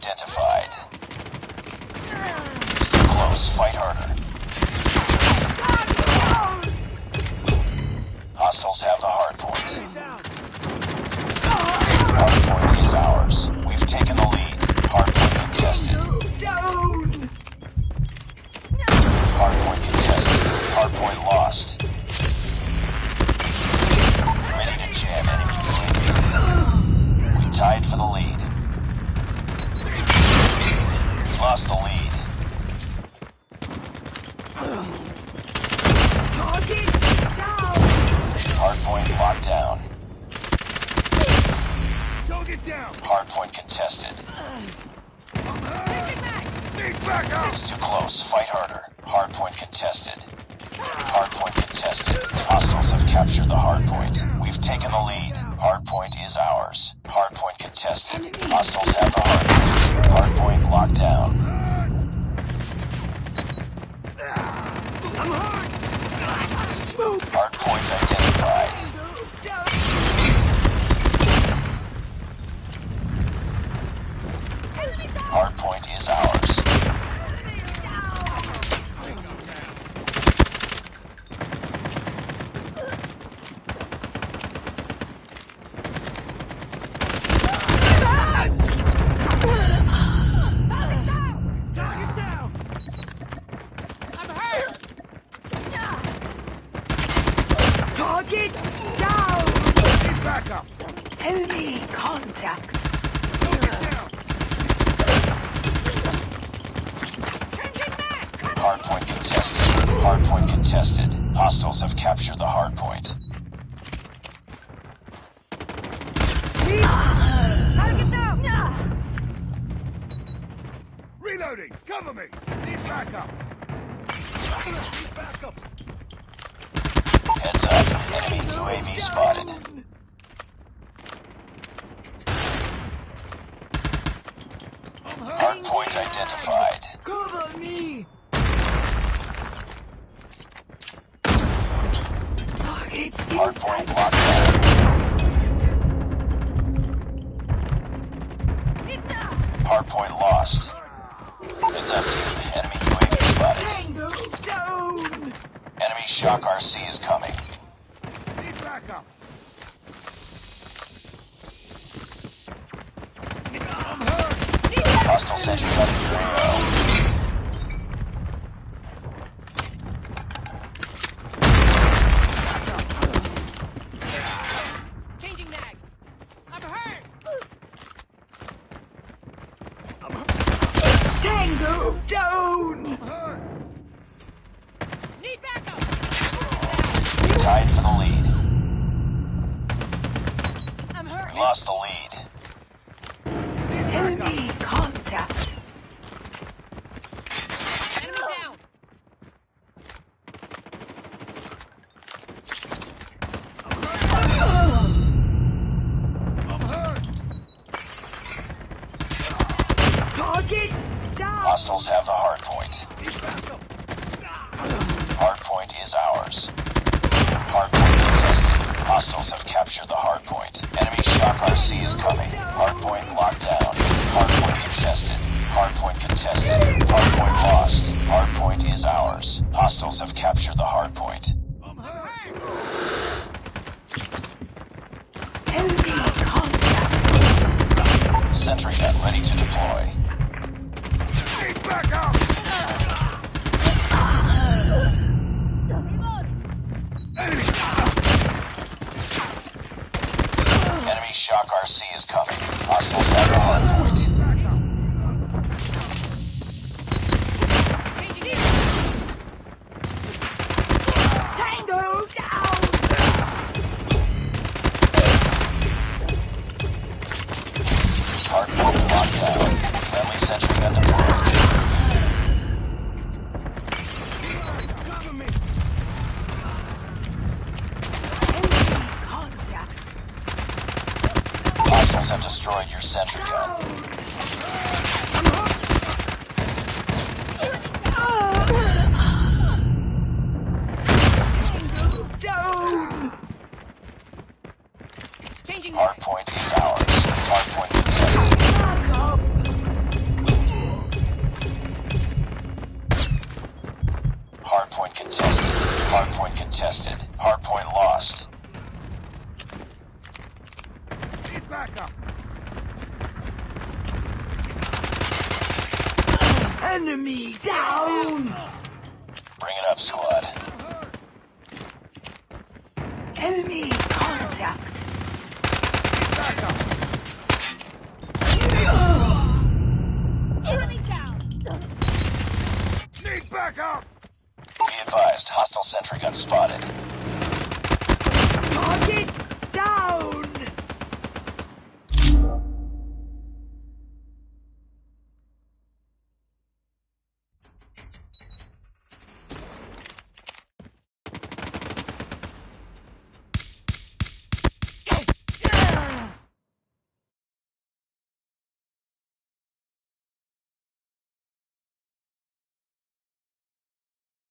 identified. It's too close. Fight harder. Hostiles have the hard point. Hard point is ours. We've taken the lead. Hard point contested. Hard point contested. Hard point lost. Ready to jam enemy UAV. We tied for the lead. We lost the lead. Hardpoint locked down. Hardpoint contested. It's too close. Fight harder. Hardpoint contested. Hardpoint contested. Hostiles have captured the hardpoint. We've taken the lead. Hardpoint is ours. Hardpoint contested. Hostiles have the hardpoint. Hardpoint locked down. Hardpoint identified. Hardpoint is ours. Target down! Back up! Enemy contact! Hardpoint contested. Hardpoint contested. Hostiles have captured the hardpoint. Target down! Reloading! Cover me! Need backup! Need backup! Heads up. Enemy UAV spotted. Hardpoint identified. Cover me! Hardpoint locked down. Hardpoint lost. Heads up, team. Enemy UAV spotted. Tango down! Enemy shock RC is coming. Need backup! I'm hurt! Hostile sentry gun in your AO. Changing mag. I'm hurt. Tango down! Need backup. We tied for the lead. I'm hurt. We lost the lead. Enemy contact! Enemy down. I'm hurt! Target down! Hostiles have the hardpoint. Hardpoint is ours. Hardpoint contested. Hostiles have captured the hardpoint. Enemy shock RC is coming. Hardpoint locked down. Hardpoint contested. Hardpoint contested. Hardpoint lost. Hardpoint is ours. Hostiles have captured the hardpoint. I'm hurt! Enemy contact! Sentry gun ready to deploy. Need backup! Enemy! Enemy shock RC is coming. Hostiles have the hardpoint. Changing Tango down! Hardpoint locked down. Friendly sentry gun deployed. Cover me! Contact! Hostiles have destroyed your sentry gun. Down! Changing mag. Hardpoint is ours. Hardpoint contested. Back up! Enemy down! Bring it up, squad. Enemy contact! Back up. Enemy down. Need backup. Be advised, hostile sentry gun spotted.